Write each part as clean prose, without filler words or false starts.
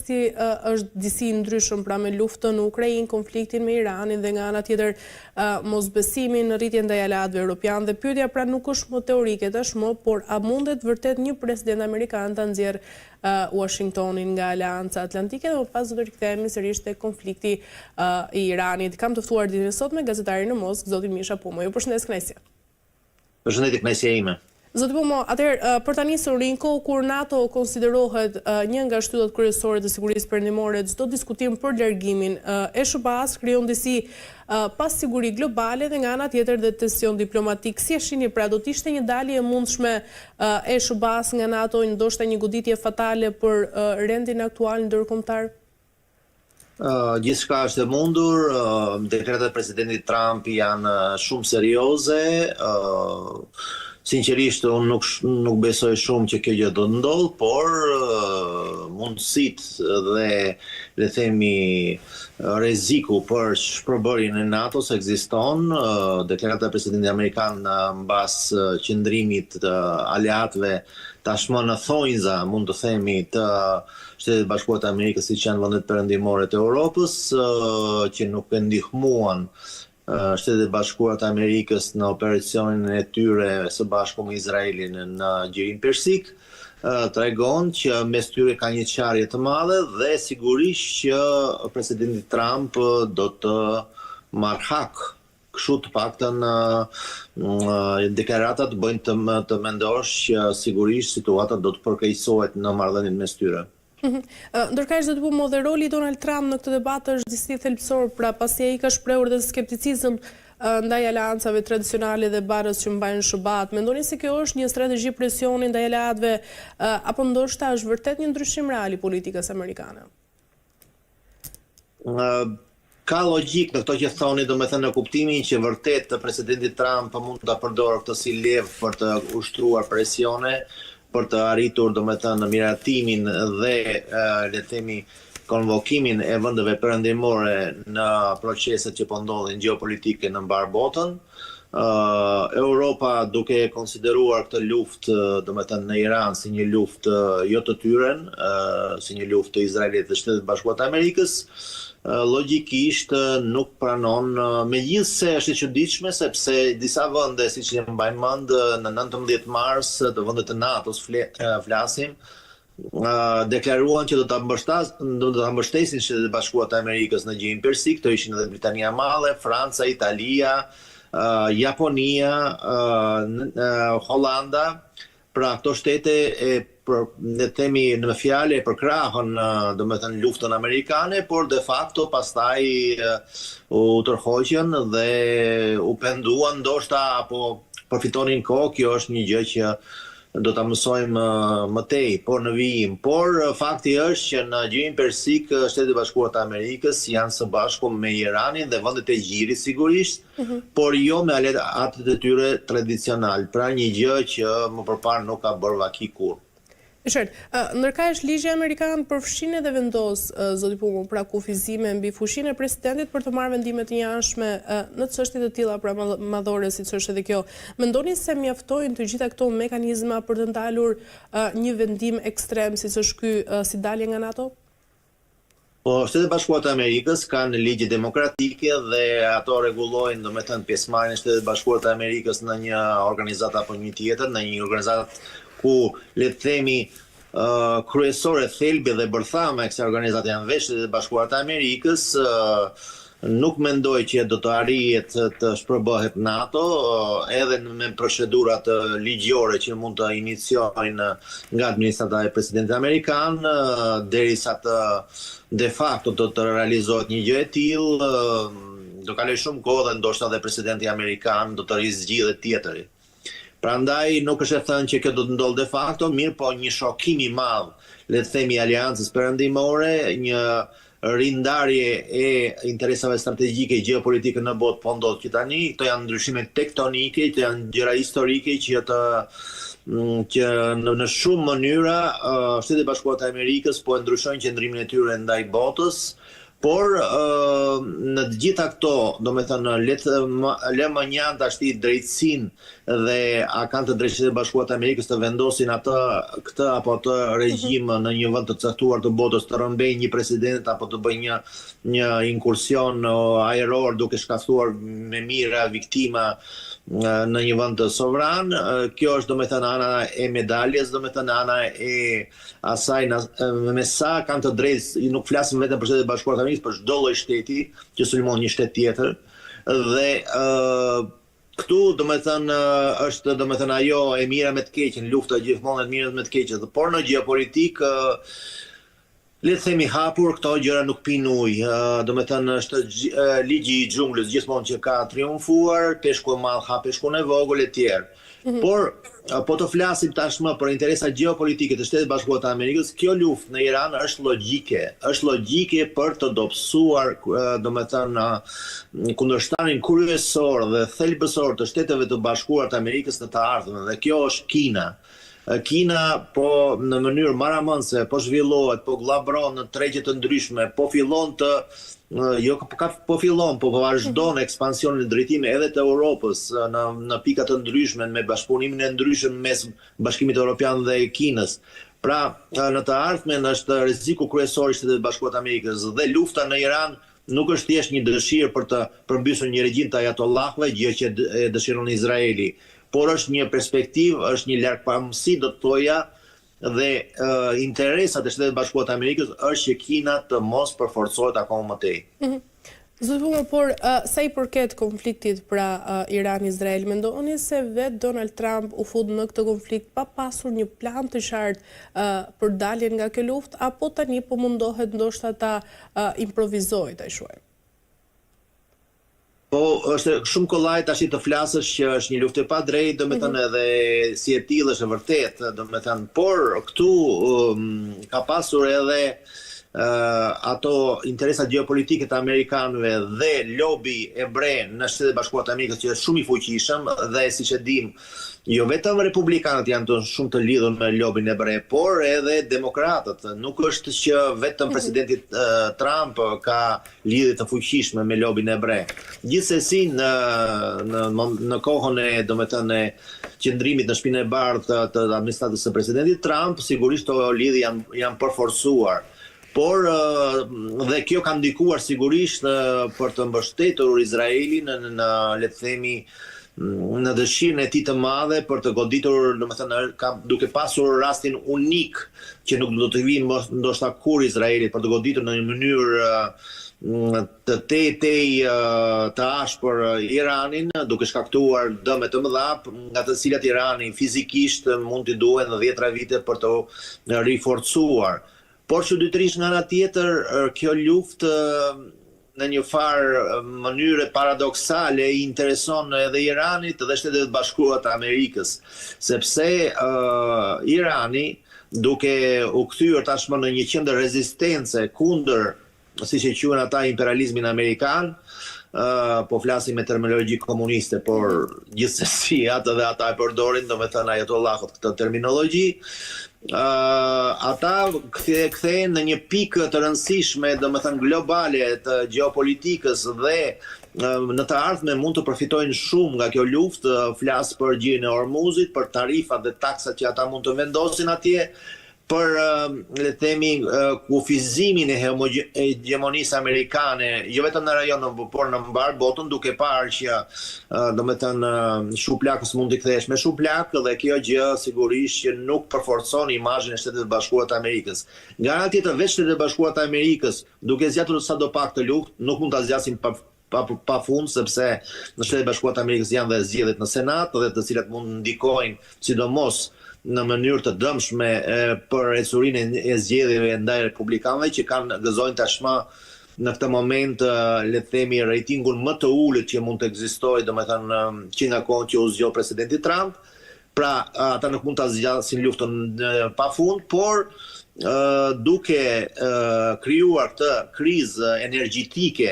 konteksti është disi ndryshëm, pra me luftën në Ukrainë, konfliktin me Iranin dhe nga ana tjetër mosbesimin në rritjen ndaj aleatëve europian dhe pyetja pra nuk është më teorike tashmë, por a mundet vërtet një president amerikan ta nxjerrë Washingtonin nga Aleanca Atlantike dhe më pas do të rikthehemi sërish te konflikti i Iranit. Kam të ftuar ditën e sotme gazetarin në Moskë, zotin Misha Pumo. Ju përshëndes kënaqësi. Përshëndetje, kënaqësia ime. Zoti Pumo, atëherë për ta nisur rinë kohë kur NATO konsiderohet një nga shtyllat kryesore të sigurisë perëndimore, çdo diskutim për largimin e SBA-s krijon disi pasiguri globale dhe nga ana tjetër dhe tension diplomatik. Si e shihni pra, do të ishte një dalje e mundshme e SBA-s nga NATO, ndoshta një goditje fatale për rendin aktual ndërkombëtar? Gjithçka është e mundur, deklaratat e presidentit Trump janë shumë serioze. Sinqerisht, unë nuk besoj shumë që kjo gjë do të ndodhë, por mundësitë dhe le themi rreziku për shpërbërjen e NATO-s ekziston. Deklarata e presidentit amerikan mbas qëndrimit të aleatëve tashmë në thonjza, mund të themi, të Shtetet Bashkuara të Amerikës, siç janë vendet perëndimore të Europës, që nuk e ndihmuan Shtetet Bashkuara të Amerikës në operacionin e tyre së bashku me Izraelin në Gjirin Persik, tregon që mes tyre ka një qarje të madhe dhe sigurisht që presidenti Trump do të marrë hak. Kështu të paktën deklaratat bëjnë të mendosh që sigurisht situata do të përkeqësohet në marrëdhënien mes tyre. Ndërkaq zoti Pumo, dhe roli i Donald Trump në këtë debat është disi thelbësor, pra pasi ai ka shprehur dhe skepticizëm ndaj aleancave tradicionale dhe barës që mbajnë SBA-t. Mendoni se kjo është një strategji presioni ndaj aleatëve apo ndoshta është vërtet një ndryshim real i politikës amerikane? Ka logjik në këto që thoni, domethënë në kuptimin që vërtet presidenti Trump mund ta përdorë këtë si levë për të ushtruar presione, për të arritur domethënë miratimin dhe le të themi konvokimin e vendeve perëndimore në proceset që po ndodhin gjeopolitike në mbar botën. Europa duke konsideruar këtë luftë domethënë në Iran si një luftë jo të tyren, si një luftë të Izraelit dhe Shtetit Bashkuar të Amerikës, logjikisht nuk pranon, megjithse është e çuditshme sepse disa vende, siç e mbajnë mend, në 19 mars të vendet të NATO-s flasim, deklaruan që do ta mbështesin Shtetet Bashkuara të Amerikës në Gjirin Persik, këto ishin edhe Britania e Madhe, Franca, Italia, Japonia, Hollanda. Pra këto shtete ne themi në fjalë e përkrahën domethënë luftën amerikane, por de facto pastaj u tërhoqën dhe u penduan ndoshta apo përfitonin kohë. Kjo është një gjë që do ta mësojmë më tej, por në vijim. Por fakti është që në Gjirin Persik Shtetet Bashkuara të Amerikës janë së bashku me Iranin dhe vendet e Gjirit sigurisht, por jo me aleatët e tyre tradicional. Pra një gjë që më përpara nuk ka bërë vaki kurrë. Ndërkaq ligji amerikan përfshin edhe vendos, zoti Pumo, pra kufizime mbi fushinë e presidentit për të marrë vendime të njëanshme në çështje të tilla pra madhore, siç është edhe kjo. Mendoni se mjaftojnë të gjitha këto mekanizma për të ndalur një vendim ekstrem siç është ky si dalje nga NATO? Po, Shtetet Bashkuara të Amerikës kanë ligje demokratike dhe ato rregullojnë domethënë pjesëmarrjen e Shtetet Bashkuara të Amerikës në një organizat apo një tjetër, në një organizat ku le të themi kryesore, thelbi dhe bërthama e kësaj organizate janë veç Shtetet Bashkuara të Amerikës. Nuk mendoj që do të arrihet të shpërbëhet NATO, edhe me procedurat ligjore që mund të iniciojnë nga administrata e presidentit amerikan, derisa të de facto do të realizohet një gjë e tillë, do kaloj shumë kohë dhe ndoshta edhe presidenti amerikan do të rizgjidhet tjetëri. Prandaj nuk është e thënë që kjo do të ndodhë de facto, mirë po një shokim i madh, le të themi aleancës perëndimore, një rindarje e interesave strategjike gjeopolitike në botë po ndodh që tani. Këto janë ndryshime tektonike, këto janë gjëra historike që në shumë mënyra Shtetet Bashkuara të Amerikës po e ndryshojnë qëndrimin e tyre ndaj botës, Por në të gjitha këto, do me thënë, le më njanë të ashti drejtësinë dhe a kanë të drejtësitë e Bashkuara të Amerikës të vendosin këtë apo të regjim në një vend të caktuar të botës, të rëmbejnë një president apo të bëjnë një inkursion ajror duke shkathuar me mira viktima në një vend të sovran. Kjo është, do me thënë, ana e medaljes, do me thënë, ana e asaj me sa kanë të drejtë, nuk flasim vetëm për Shtetet e Bashkuara të Amerikës, për çdo lloj shteti që sulmon një shtet tjetër. Dhe këtu, do me thënë, është, do me thënë, ajo e mira me të keqen, lufta gjithmonë e mira me të keqen. Por në gjeopolitik, le të themi hapur, këto gjëra nuk pinë ujë. Do me thënë, është ligji i xhunglës gjithmonë që ka triumfuar, peshku e madh ha peshkun e vogël e tjerë. Por po të flasim tashmë për interesa gjeopolitike të Shtetit Bashkuar të Amerikës, kjo luftë në Iran është logjike për të dobësuar, do me thënë, kundërshtarin kryesor dhe thelbësor të Shteteve të Bashkuara të Amerikës në të ardhmen, dhe kjo është Kina. Kina po në mënyrë maramëndse po zhvillohet, po glabron në tregje të ndryshme, po fillon të po vazhdon ekspansionin e drejtime edhe të Europës në pika të ndryshme me bashkëpunimin e ndryshëm mes Bashkimit Evropian dhe Kinës. Pra, në të ardhmen është rreziku kryesor i Shtetit Bashkuar të Amerikës dhe lufta në Iran nuk është thjesht një dëshirë për të përmbysur një regjim të ajatollahëve, gjë që e dëshiron Izraeli, por është një perspektivë, është një largpamësi, do të thoja, dhe interesat e Shtetit Bashkuar të Amerikës është që Kina të mos përforcohet akoma më tej. Zotëpumë, por sa i përket konfliktit pra Iran-Izrael, mendoni se vetë Donald Trump u fut në këtë konflikt pa pasur një plan të qartë për daljen nga kjo luftë, apo tani po mundohet ndoshta ta improvizojë, ta shuaj? Po, është shumë kollaj tash të flasësh që është një luftë e padrejtë, do me thënë edhe si e tillë është e vërtet, do me thënë, por këtu ka pasur edhe ato interesat gjeopolitike të amerikanëve dhe lobi ebre në Shtetet Bashkuara të Amerikës që është shumë i fuqishëm dhe siç e dim, jo vetëm republikanët janë shumë të lidhur me lobin ebre, por edhe demokratët. Nuk është që vetëm presidenti Trump ka lidhje të fuqishme me lobin ebre. Gjithsesi në kohën e, domethënë, qëndrimit në Shtëpinë e Bardhë të administratës së presidentit Trump, sigurisht ato lidhje janë përforcuar. Por dhe kjo ka ndikuar sigurisht për të mbështetur Izraelin në le të themi në dëshirën e tij të madhe për të goditur, domethënë, duke pasur rastin unik që nuk do të vinë ndoshta kur Izraeli për të goditur në një mënyrë të ashpër Iranin, duke shkaktuar dëme të mëdha, nga të cilat Irani fizikisht mund t'i duhen 10 vite për të riforcuar. Por çuditërisht nga ana tjetër, kjo luftë në një farë mënyrë paradoksale i intereson edhe Iranit dhe Shtetet Bashkuara të Amerikës, sepse Irani, duke u kthyer tashmë në një qendër rezistence kundër, siç e quhen ata, imperializmin amerikan, po flasim me terminologji komuniste, por gjithsesi ata e përdorin, domethënë ajatollahët këtë terminologji. Ata kthehen në një pikë të rëndësishme, domethënë globale, të gjeopolitikës dhe në të ardhmen mund të përfitojnë shumë nga kjo luftë. Flas për gjirin e Hormuzit, për tarifat dhe taksat që ata mund të vendosin atje, për le të themi kufizimin e hegemonisë amerikane, jo vetëm në rajon, por në mbar botën, duke parë që domethënë shuplakës mund t'i kthesh me shuplak, dhe kjo gjë sigurisht që nuk përforcon imazhin e Shtetit Bashkuar të Amerikës. Nga ana tjetër, vetë Shtetet Bashkuara të Amerikës, duke zgjatur sadopak të luftë, nuk mund ta zgjasin pa fund, sepse në Shtetet Bashkuara të Amerikës janë dhe zgjedhjet në Senat, dhe të cilat mund ndikojnë sidomos në mënyrë të dëmshme për ecurinë e zgjedhjeve ndaj republikanëve, që gëzojnë tashmë në këtë moment, le të themi, rejtingun më të ulët që mund të ekzistojë, domethënë që nga kohë që u zgjodh presidenti Trump. Pra, ata nuk mund ta zgjasin luftën pafund, por duke krijuar këtë krizë energjetike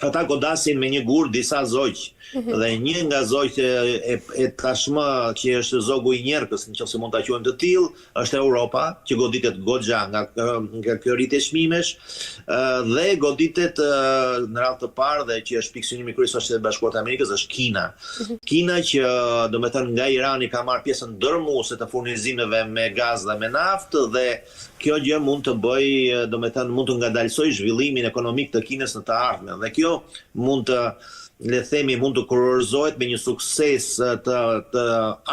ata godasin me një gur disa zogj dhe një nga zogjt e tashmë që është zogu i njerëkës, nëse mund ta quajmë të tillë, është Europa, që goditet goxha nga kjo rritje çmimesh dhe goditet në radhë të parë dhe që është pikë synimi kryesor i Shtetit Bashkuar të Amerikës është Kina. Kina që domethënë nga Irani ka marrë pjesën ndërmuese të furnizimeve me gaz dhe me naftë dhe kjo gjë mund të bëjë, domethënë mund të ngadalsoj zhvillimin ekonomik të Kinës në të ardhmen dhe kjo mund të le të themi mund të kurorzohet me një sukses të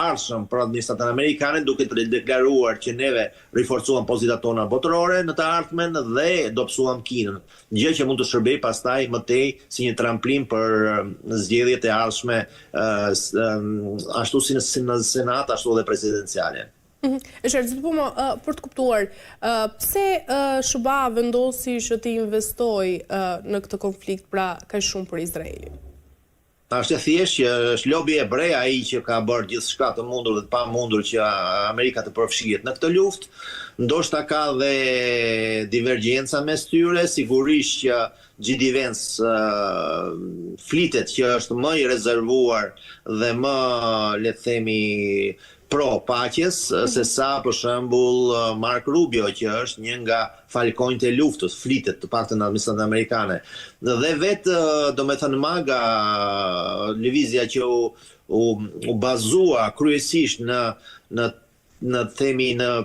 ardhshëm për administratën amerikane duke të deklaruar që neve riforcuam pozitat tona botërore në të ardhmen dhe dobësuam Kinën, gjë që mund të shërbej pastaj më tej si një tramplim për zgjedhjet e ardhshme ashtu si në Senat ashtu edhe presidenciale. Për të kuptuar, pse SBA vendosi që të investoj në këtë konflikt pra kaq shumë për Izraelin? Është e thjeshtë që është lobi hebrej ai që ka bërë gjithçka të mundur dhe të pamundur që Amerika të përfshihet në këtë luftë. Ndoshta ka dhe divergjenca mes tyre, sigurisht që J.D. Vance flitet që është më i rezervuar dhe më, le të themi, pro paqes, se sa për shembull Mark Rubio, që është një nga falkonjtë e luftës, flitet të paktën në administratën amerikane. Dhe vetë, domethënë MAGA, lëvizja që u bazua kryesisht në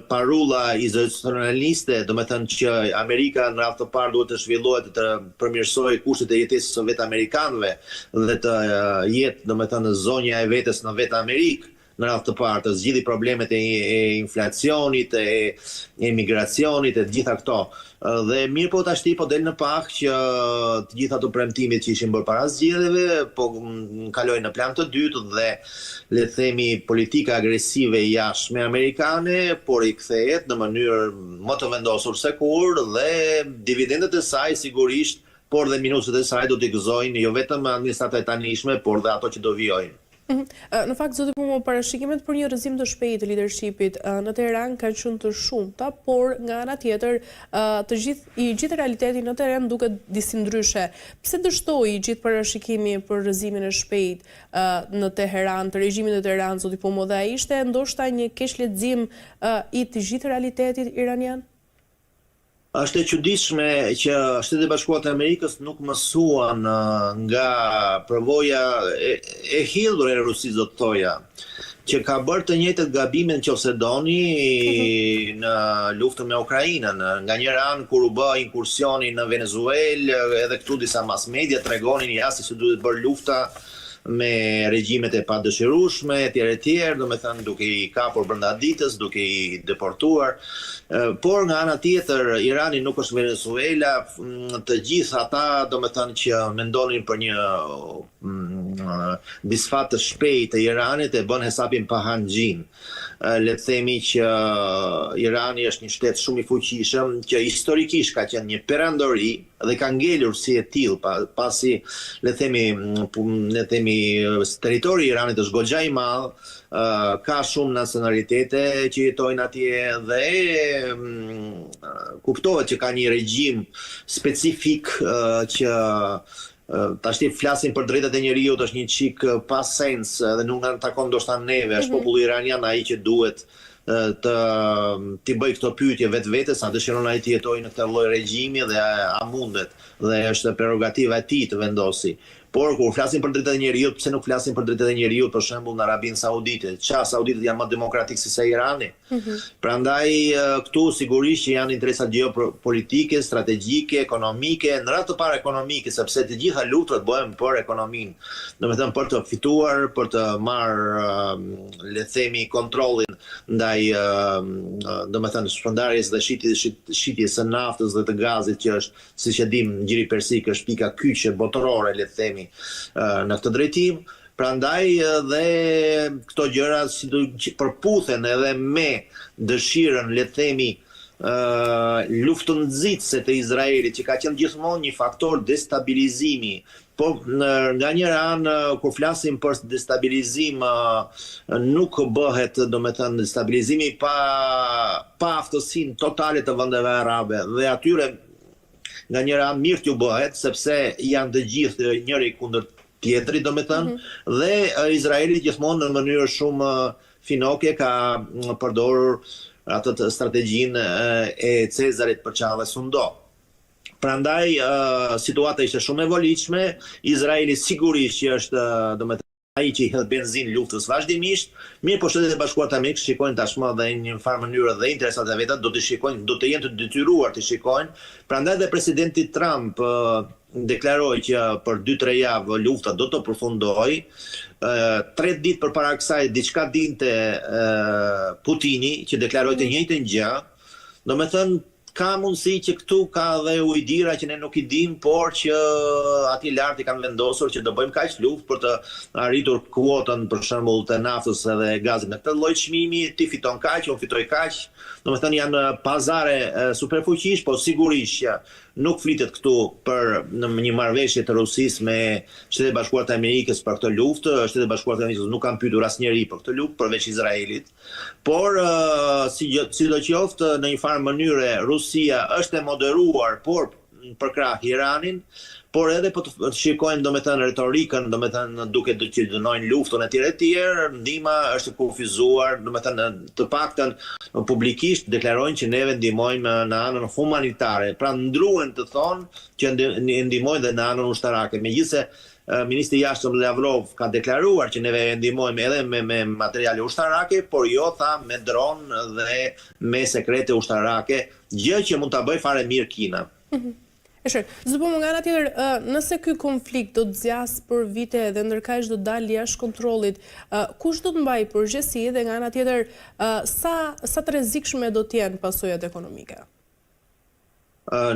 parulla izolacionaliste, domethënë që Amerika në radhë të parë duhet të zhvillohet të përmirësojë kushtet e jetesës së vetë amerikanëve dhe të jetë domethënë zonja e vetes në vetë Amerikë. Në radhë të parë të zgjidhë problemet e inflacionit, e emigracionit, e gjitha këto. Dhe mirë po tashti po del në pak që të gjitha ato premtimit që ishin bërë para zgjedhjeve, po kalojnë në plan të dytë dhe le të themi politika agresive jashtme amerikane, por i kthehet në mënyrë më të vendosur se kur dhe dividendet e saj sigurisht, por dhe minuset e saj do t'i gëzojnë jo vetëm administrata e tanishme, por dhe ato që do vijojnë. Në fakt, zoti Pumo, parashikimet për një rrëzim të shpejtë të leadershipit në Teheran kanë qenë të shumta, por nga ana tjetër i gjithë realiteti në Teheran duket disi ndryshe. Pse dështoi i gjithë parashikimi për rrëzimin e shpejtë në Teheran, të regjimit të Teheran, zoti Pumo, dhe ai ishte ndoshta një keq lexim i të gjithë realitetit iranian? Është e çuditshme që Shtetet Bashkuara të Amerikës nuk mësuan nga përvoja e hidhur e Rusisë, do të thoja, që ka bërë të njëjtët gabime nëse doni në luftën me Ukrainën. Nga njëra anë kur u bë inkursioni në Venezuelë, edhe këtu disa mass media tregonin jashtë se duhet bërë lufta me regjimet e padëshirueshme, etj, domethënë duke i kapur brenda ditës, duke i deportuar. Por nga ana tjetër, Irani nuk është Venezuela, të gjithë ata domethënë që mendonin për një disfat të shpejtë të Iranit e bën hesapin pa hanxhin. Le të themi që Irani është një shtet shumë i fuqishëm që historikisht ka qenë një perandori dhe ka ngelur si e tillë pasi le të themi territori i Iranit është goxha i madh, ka shumë nacionalitete që jetojnë atje dhe kuptohet që ka një regjim specifik që tashti flasin për drejtat e njerëzit, është një çik pa sens dhe nuk na takon ndoshta neve, është populli iranian ai që duhet t'i bëj këto pyetje vetes, a dëshiron ai të jetojë në këtë lloj regjimi dhe a mundet, dhe është prerogativa e tij të vendosi. Por kur flasin për drejtat e njerëzit, pse nuk flasin për drejtat e njerëzit për shembull në Arabinë Saudite? Sauditët janë më demokratik se sa Irani. Prandaj këtu sigurisht që janë interesa geopolitike, strategjike, ekonomike, në radhë të parë ekonomike, sepse të gjitha luftrat bëhen për ekonominë. Domethënë për të fituar, për të marrë le të themi kontrollin ndaj domethënë shpërndarjes dhe shitjes së naftës dhe të gazit që është, siç e dim, ngjiri persik është pika kyçe botërore, le të themi, në këtë drejtim. Prandaj dhe këto gjëra përputhen edhe me dëshirën, le të themi, luftënxitëse të Izraelit, që ka qenë gjithmonë një faktor destabilizimi. Po nga njëra anë kur flasim për destabilizim nuk bëhet domethënë destabilizimi pa aftësinë totale të vendeve arabe dhe atyre nga njëra mirë t'ju bëhet, sepse janë të gjithë njëri kundër tjetri, domethënë, dhe Izraeli gjithmonë në mënyrë shumë finoke ka përdorur atë strategjinë e Cezarit për çave sundo. Prandaj situata ishte shumë e volitshme, Izraeli sigurisht që është domethënë ai që i hedh benzinë luftës vazhdimisht, mirë po Shtetet e Bashkuara të Amerikës shikojnë tashmë dhe në një farë mënyrë dhe interesat e veta do të shikojnë, do të jenë të detyruar të shikojnë. Prandaj dhe presidenti Trump deklaroi që për 2-3 javë lufta do të përfundojë. 3 ditë përpara kësaj diçka dinte Putini që deklaroi të njëjtën gjë. Domethënë ka mundësi që këtu ka dhe ujdira që ne nuk i dim, por që aty lart i kanë vendosur që do bëjmë kaq luftë për të arritur kuotën për shembull të naftës edhe gazit me këtë lloj çmimi, ti fiton kaq, unë fitoj kaq. Domethënë janë pazare superfuqish, po sigurisht që nuk flitet këtu për një marrëveshje të Rusisë me Shtetet e Bashkuara të Amerikës për këtë luftë. Shtetet e Bashkuara të Amerikës nuk kanë pyetur asnjëri për këtë luftë përveç Izraelit. Por sidoqoftë në një farë mënyre Rusia është e moderuar por për krah Iranin, por edhe po të shikojnë domethënë retorikën, domethënë duke që dënojnë luftën etj, ndihma është kufizuar, domethënë të paktën publikisht deklarojnë që neve ndihmojmë në anën humanitare. Pra ndruhen të thonë që ndihmojnë dhe në anën ushtarake. Megjithëse Ministri i Jashtëm Lavrov ka deklaruar që neve ndihmojmë edhe me materiale ushtarake, por jo tha me dron dhe me sekrete ushtarake, gjë që mund ta bëjë fare mirë Kina. Zëpo më nga nga tjetër, nëse ky konflikt do të zjas për vite dhe ndërkaq do të dalë jashtë kontrollit, kush do të mbajë përgjegjësi dhe nga nga tjetër sa të rrezikshme do të jenë pasojat ekonomike?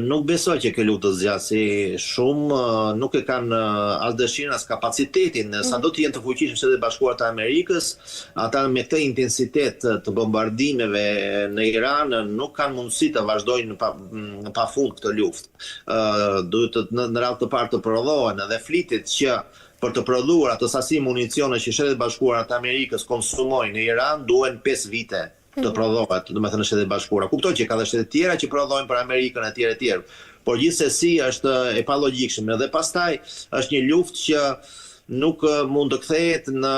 Nuk besoj që kjo luftë do zgjasë shumë, nuk e kanë as dëshirën as kapacitetin, sa do të jenë të fuqishëm Shtetet e Bashkuara të Amerikës, ata me këtë intensitet të bombardimeve në Iran nuk kanë mundësi të vazhdojnë pafund këtë luftë. Duhet në radhë të parë të prodhohen dhe flitet që për të prodhuar atë sasi municione që Shtetet e Bashkuara të Amerikës konsumojnë në Iran duhen 5 vite. Të prodhohet, domethënë në Shtetet e Bashkuara. Kuptoj që ka dhe shtete tjera që prodhojnë për Amerikën etj. Por gjithsesi është e palogjikshme dhe pastaj është një luftë që nuk mund të kthehet në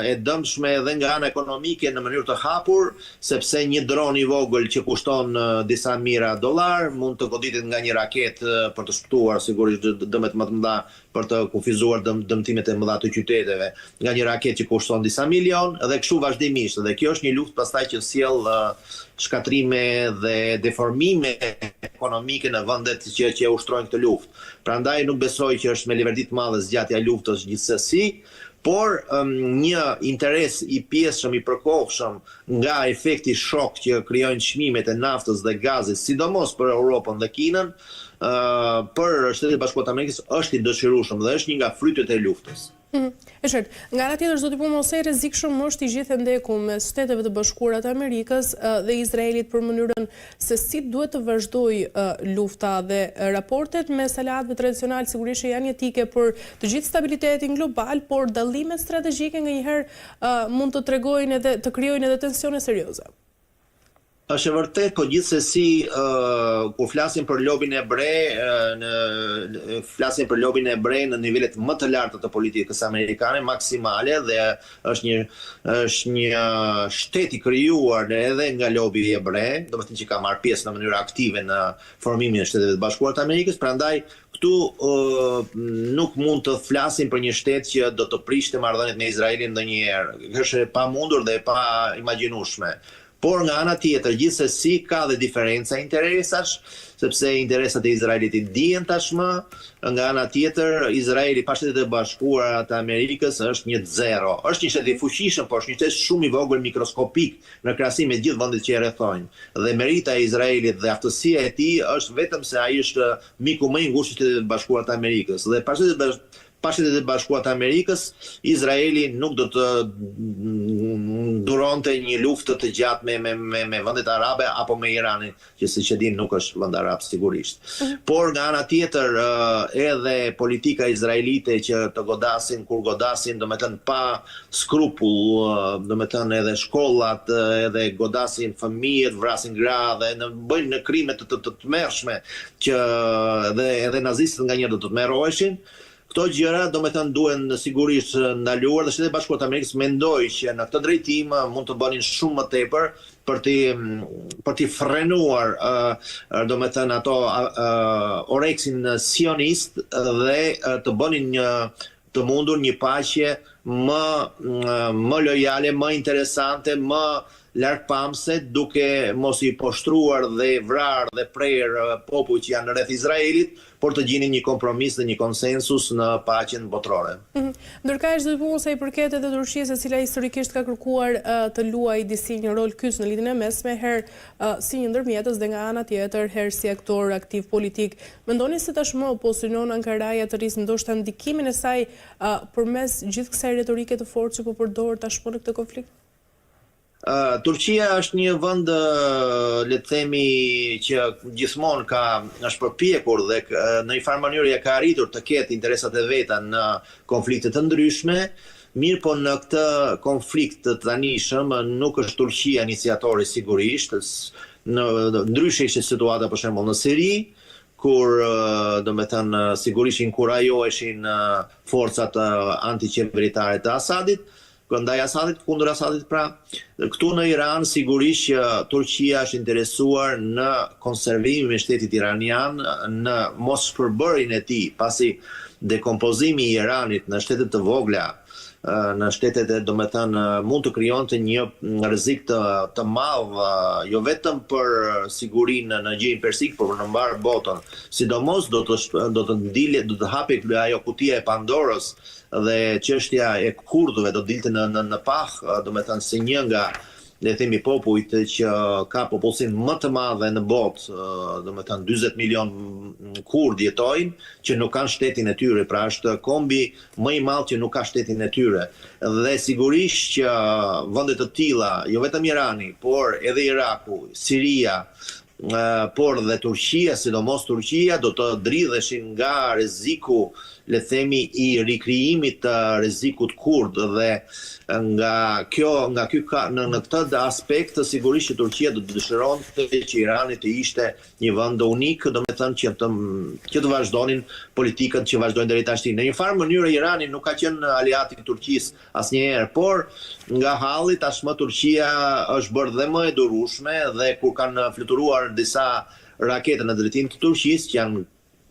e dëmshme edhe nga ana ekonomike në mënyrë të hapur, sepse një dron i vogël që kushton disa mijëra dollar mund të goditet nga një raketë për të shpëtuar sigurisht dëmet më të mëdha për të kufizuar dëmtimet e mëdha të qyteteve, nga një raketë që kushton disa milion dhe kështu vazhdimisht. Dhe kjo është një luftë pastaj që sjell shkatrime dhe deformime ekonomike në vendet që ushtrojnë këtë luftë. Prandaj nuk besoj që është me leverdi të madhe zgjatja e luftës gjithsesi, por një interes i pjesshëm, i përkohshëm nga efekti shok që krijojnë çmimet e naftës dhe gazit, sidomos për Europën dhe Kinën, për Shtetet e Bashkuara të Amerikës është i dëshirueshëm dhe është një nga frytet e luftës. E qartë, nga ana tjetër zoti po mos e rrezikshëm është i gjithë ndeku mes Shteteve të Bashkuara të Amerikës dhe Izraelit për mënyrën se si duhet të vazhdojë lufta dhe raportet mes aleatëve tradicional sigurisht janë jetike për të gjithë stabilitetin global, por dallimet strategjike nganjëherë mund të tregojnë edhe të krijojnë edhe tensione serioze. Është e vërtet, po gjithsesi kur flasim për lobin hebre, flasim për lobin hebre në nivelet më të larta të politikës amerikane, maksimale, dhe është një shtet i krijuar edhe nga lobi hebre, domethënë që ka marrë pjesë në mënyrë aktive në formimin e Shteteve të Bashkuara të Amerikës, prandaj këtu nuk mund të flasim për një shtet që do të prishte marrëdhëniet me Izraelin ndonjëherë. Është e pamundur dhe e pa imagjinueshme. Por nga ana tjetër, gjithsesi ka dhe diferenca interesash, sepse interesat e Izraelit i dihen tashmë, nga ana tjetër Izraeli pa Shtetet e Bashkuara të Amerikës është një zero. Është një shtet i fuqishëm, por është një shtet shumë i vogël mikroskopik në krahasim me gjithë vendet që e rrethojnë. Dhe merita e Izraelit dhe aftësia e tij është vetëm se ai është miku më i ngushtë i Shtetit të Bashkuara të Amerikës. Dhe pa pa Shtetet e Bashkuara të Amerikës, Izraeli nuk do të duronte një luftë të gjatë me vendet arabe apo me Iranin, që siç e din nuk është vend arab sigurisht. Por nga ana tjetër edhe politika izraelite që të godasin kur godasin, domethënë pa skrupull, domethënë edhe shkollat, edhe godasin fëmijët, vrasin gra dhe bëjnë krime të tmerrshme që edhe nazistët nganjëherë do të tmerroheshin. Këto gjëra domethënë duhen sigurisht ndaluar dhe Shtetet e Bashkuara të Amerikës mendoj që në këtë drejtim mund të bënin shumë më tepër për të frenuar domethënë ato oreksin sionist dhe të bënin të mundur një paqe më lojale, më interesante, më largpamse, duke mos i poshtruar dhe vrarë dhe prerë popujt që janë rreth Izraelit, por të gjinin një kompromis dhe një konsensus në paqen botërore. Ndërkaq do të thonë sa i përket edhe Turqisë, e cila historikisht ka kërkuar të luajë disi një rol kyç në lidhjen e mesme, herë si një ndërmjetës dhe nga ana tjetër herë si aktor aktiv politik. Mendoni se tashmë po synon Ankaraja të rrisë ndoshta ndikimin e saj përmes gjithë kësaj retorike të fortë që po përdor tashmë në këtë konflikt? Turqia është një vend, le të themi, që gjithmonë është përpjekur dhe në një farë mënyrë ka arritur të ketë interesat e veta në konflikte të ndryshme, mirë po në këtë konflikt të tanishëm nuk është Turqia iniciatori sigurisht, ndryshe ishte situata për shembull në Siri, kur domethënë sigurisht inkurajoheshin forcat antiqeveritare të Asadit, ndaj Asadit, kundër Asadit pra. Këtu në Iran sigurisht që Turqia është interesuar në konservimin e shtetit iranian, në mos shpërbërjen e tij, pasi dekompozimi i Iranit në shtetet të vogla, në shtetet domethënë mund të krijonte një rrezik të madh, jo vetëm për sigurinë në Gjirin Persik, por në mbar botën. Sidomos do të hapej ajo kutia e Pandorës dhe çështja e kurdëve do dilte në pah, domethënë si një nga le të themi popujt që ka popullsinë më të madhe në botë, domethënë 40 milion kurd jetojnë, që nuk kanë shtetin e tyre, pra është kombi më i madh që nuk ka shtetin e tyre. Dhe sigurisht që vende të tilla, jo vetëm Irani, por edhe Iraku, Siria, por dhe Turqia, sidomos Turqia, do të dridheshin nga rreziku, le të themi, i rikrijimit të rrezikut kurd dhe në këtë aspekt sigurisht që Turqia do të dëshironte që Irani të ishte një vend unik, domethënë që të vazhdonin politikën që vazhdojnë deri tash. Në një farë mënyrë Irani nuk ka qenë aleat i Turqisë asnjëherë, por nga halli tashmë Turqia është bërë dhe më e durueshme dhe kur kanë fluturuar disa rakete në drejtim të Turqisë, që janë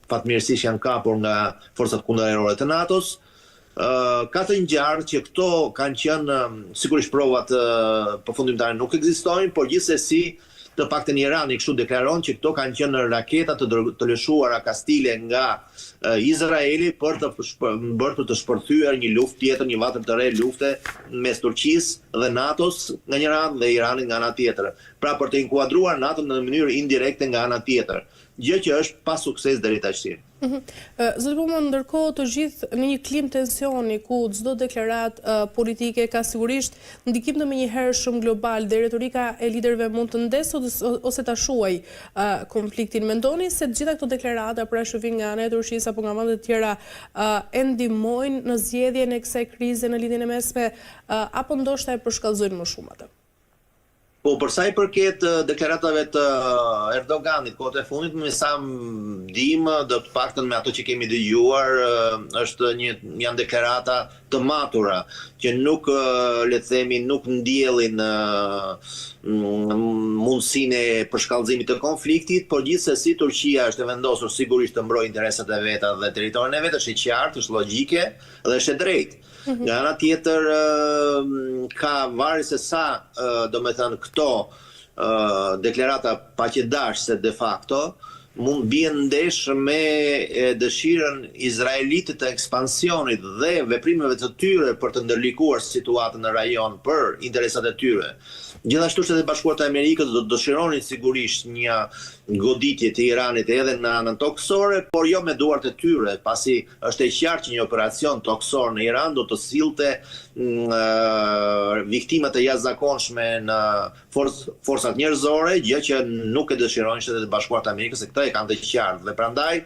fatmirësisht janë kapur nga forcat kundërerore të NATO-s, ka të ngjarë që këto kanë qenë sigurisht provat përfundimtare nuk ekzistojnë, por gjithsesi të paktën Irani kështu deklaron që këto kanë qenë raketa të lëshuara kastile nga Izraeli për të shpërthyer një luftë tjetër, një vatër të re lufte mes Turqisë dhe NATO-s nga një anë dhe Iranit nga ana tjetër. Pra për të inkuadruar NATO në mënyrë indirekte nga ana tjetër. Gjë që është pa sukses deri tash. Zoti Pullman, ndërkohë të gjithë në një klim tensioni ku çdo deklaratë politike ka sigurisht ndikim të menjëhershëm global dhe retorika e liderëve mund të ndesë ose ta shuaj konfliktin. Mendoni se të gjitha këto deklarata pra shohin nga ana e Turqisë apo nga vende të tjera e ndihmojnë në zgjedhjen e kësaj krize në lidhjen e mesme apo ndoshta e përshkallëzojnë më shumë atë? Po, për sa i përket deklaratave të Erdoganit kohët e fundit, me sa dim, do të paktën me ato që kemi dëgjuar, janë deklarata të matura, që nuk, le të themi, nuk ndjellin mundësinë e përshkallëzimit të konfliktit, por gjithsesi Turqia është e vendosur sigurisht të mbrojë interesat e veta dhe territorin e vet, është e qartë, është logjike dhe është e drejtë. Nga ana tjetër ka varë se sa domethënë këto deklarata paqëdashëse de facto mund bien ndesh me dëshirën izraelite të ekspansionit dhe veprimeve të tyre për të ndërlikuar situatën në rajon për interesat e tyre. Gjithashtu Shtetet e Bashkuara të Amerikës do të dëshironin sigurisht një goditje të Iranit edhe në anën toksore, por jo me duart e tyre, pasi është e qartë që një operacion toksor në Iran do të sillte viktimat e jashtëzakonshme në forcat njerëzore, gjë që nuk e dëshirojnë Shtetet e Bashkuara të Amerikës, se këta e kanë të qartë. Dhe prandaj,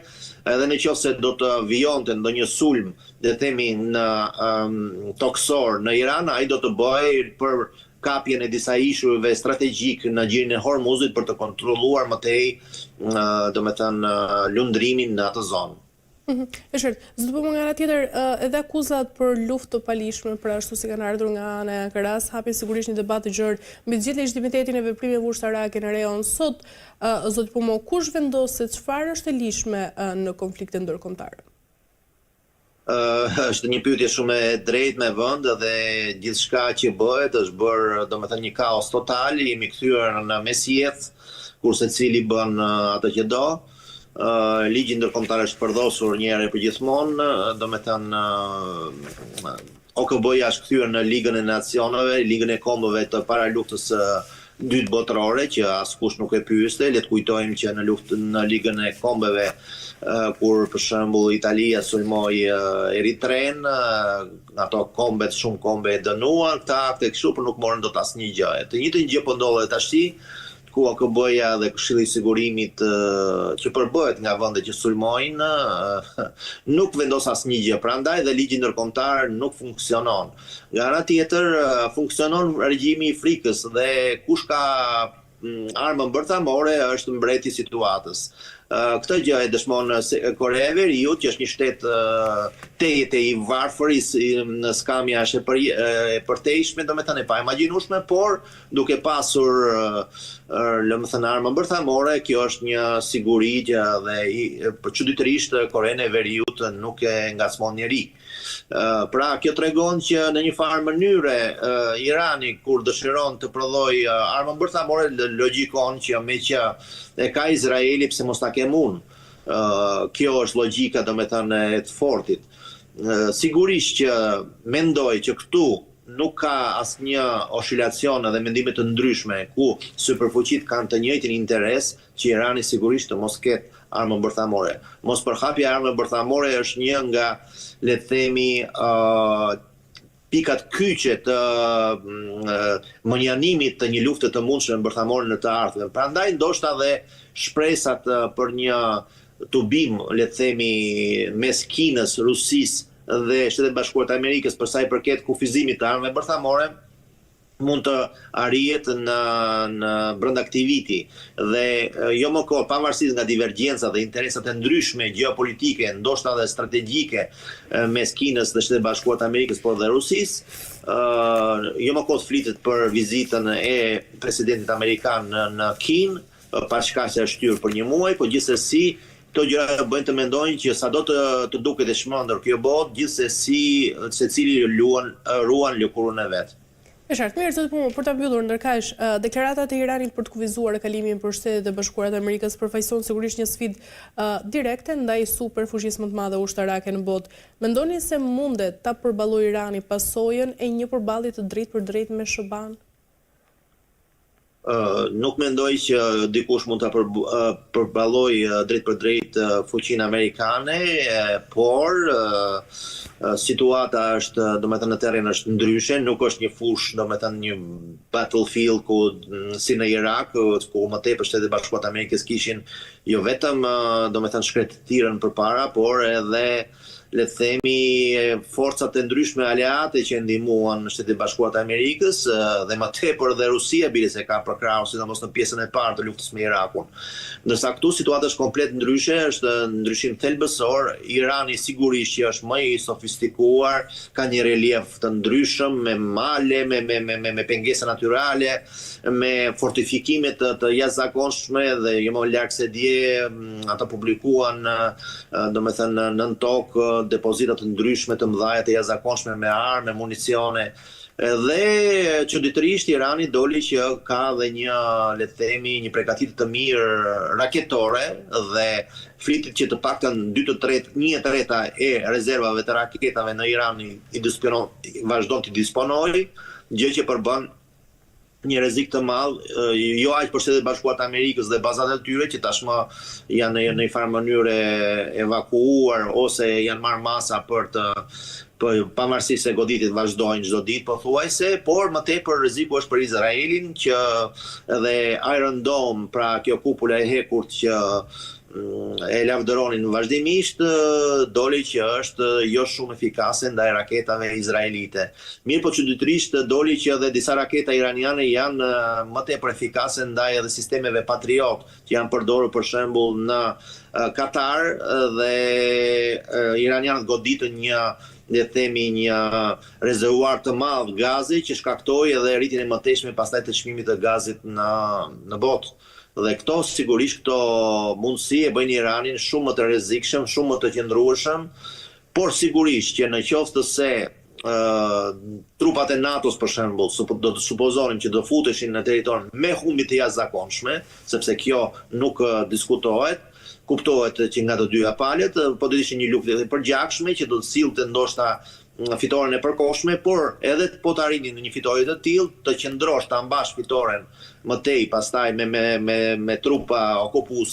edhe nëse do të vijonte ndonjë sulm, le themi në toksor në Iran, ai do të bëhej për kapjen e disa ishujve strategjik në gjirin e Hormuzit për të kontrolluar më tej, domethënë, lundrimin në atë zonë. E qartë, zdo po nga ana tjetër, edhe akuzat për luftë të palishme, për ashtu si kanë ardhur nga ana e Ankaras, hapin sigurisht një debat të gjerë mbi gjithë legitimitetin e veprimeve ushtarake në rejon. Sot, zoti Pumo, kush vendos se çfarë është e lishme në konflikte ndërkombëtare? Është një pyetje shumë e drejtë me vend dhe gjithçka që bëhet është bërë, domethënë, një kaos total, jemi kthyer në mesjet, kur secili bën atë që do. Ligji ndërkombëtar është përdosur një herë për gjithmonë, domethënë OKB-ja është kthyer në Ligën e Nacioneve, Ligën e Kombeve të para luftës dytë botërore, që askush nuk e pyeste. Le të kujtojmë që në Ligën e Kombeve, kur për shembull Italia sulmoi Eritren, ato shumë kombe e dënuan, këta akte kështu, por nuk morën dot asnjë gjë. Të njëjtën gjë po ndodhet tash, ku OKB-ja dhe Këshilli i Sigurimit që përbëhet nga vendet që sulmojnë, nuk vendos asnjë gjë. Prandaj dhe ligji ndërkombëtar nuk funksionon. Nga ana tjetër, funksionon regjimi i frikës dhe kush ka armën bërthamore është mbreti i situatës. Këtë gjë e dëshmon Korea e Veriut, që është një shtet teje i varfër, në skamja është e përtejshme, domethënë e pa imagjinueshme, por duke pasur domethënë armën bërthamore, kjo është një siguri dhe çuditërisht Korean e Veriut nuk e ngacmon njeri. Pra, kjo tregon që në një farë mënyre Irani, kur dëshiron të prodhoj armën bërthamore, logjikon që me që e ka Izraeli, pse mos ta kem unë. Kjo është logjika, domethënë, e të fortit. Sigurisht që mendoj që këtu nuk ka asnjë oscilacion dhe mendime të ndryshme, ku superfuqit kanë të njëjtin interes që Irani sigurisht të mos ketë armën bërthamore. Mos përhapja e armën bërthamore është një nga, le të themi, pikat kyçe të mënjanimit të një lufte të mundshme bërthamore në të ardhmen. Prandaj ndoshta dhe shpresat për një tubim, le të themi, mes Kinës, Rusisë dhe Shtetet Bashkuara të Amerikës për sa i përket kufizimit të armëve bërthamore mund të arrihet në brenda këtij viti. Dhe jo më kohë, pavarësisht nga divergjencat dhe interesat e ndryshme gjeopolitike, ndoshta dhe strategjike mes Kinës dhe Shtetet Bashkuara të Amerikës, por dhe Rusisë, jo më kohë flitet për vizitën e presidentit amerikan në Kinë, pa shkaqe është shtyr për një muaj, por gjithsesi këto gjëra bëjnë të mendojnë që sado të duket e shmendër kjo botë, gjithsesi secili ruan lëkurën e vet. E qartë, mirë, zoti Pumo, për ta mbyllur ndërkaq, deklaratat e Iranit për të kufizuar kalimin për Shtetet e Bashkuara të Amerikës përfaqëson sigurisht një sfidë direkte ndaj superfuqisë më të madhe ushtarake në botë. Mendoni se mundet ta përballojë Irani pasojën e një përballje të drejtë për drejtë me SHBA-n? Nuk mendoj që dikush mund ta përballojë drejt për drejt fuqinë amerikane, por situata është, domethënë, në terren është ndryshe, nuk është një fushë, domethënë një battlefield ku si në Irak, ku më tepër Shtetet Bashkuara të Amerikës kishin jo vetëm domethënë shkretirën përpara, por edhe, le të themi, forcat e ndryshme aleate që ndihmuan Shtetet Bashkuara të Amerikës dhe më tepër dhe Rusia bile se ka përkrahur sidomos në pjesën e parë të luftës me Irakun. Ndërsa këtu situata është komplet ndryshe, është ndryshim thelbësor. Irani sigurisht që është më i sofistikuar, ka një relief të ndryshëm me male, me pengesa natyrale, me fortifikime të jashtëzakonshme dhe jo më larg se dje ata publikuan domethënë nën tokë depozita të ndryshme të mëdha të jashtëzakonshme me armë, municione. Dhe çuditërisht Irani doli që ka dhe një, le të themi, një përgatitje të mirë raketore dhe flitet që të paktën 1/3 e rezervave të raketave në Iran vazhdon të disponojë, gjë që përbën një rrezik të madh, jo aq për Shtetet Bashkuara të Amerikës dhe bazat e tyre që tashmë janë në një farë mënyrë evakuuar ose janë marrë masa pavarësisht se goditjet vazhdojnë çdo ditë pothuajse, por më tepër rreziku është për Izraelin që edhe Iron Dome, pra kjo kupula e hekurt që e lavdëronin vazhdimisht, doli që është jo shumë efikase ndaj raketave izraelite. Mirë po çuditërisht doli që edhe disa raketa iraniane janë më tepër efikase ndaj edhe sistemeve Patriot që janë përdorur për shembull në Katar dhe iranianët goditën një rezervuar të madh gazi që shkaktoi edhe rritjen e mëtejshme pastaj të çmimit të gazit në botë. Dhe këto sigurisht këto mundësi e bëjnë Iranin shumë më të rrezikshëm, shumë më të qëndrueshëm, por sigurisht që në qoftë se trupat e NATO-s për shembull do të supozonim që do futeshin në territor me humbi të jashtëzakonshme, sepse kjo nuk diskutohet, kuptohet që nga të dyja palët, po do të ishte një luftë e përgjakshme që do të sillte ndoshta fitoren e përkohshme, por edhe po të arrinin në një fitore të tillë, të qëndrosh ta mbash fitoren më tej pastaj me trupa okupuese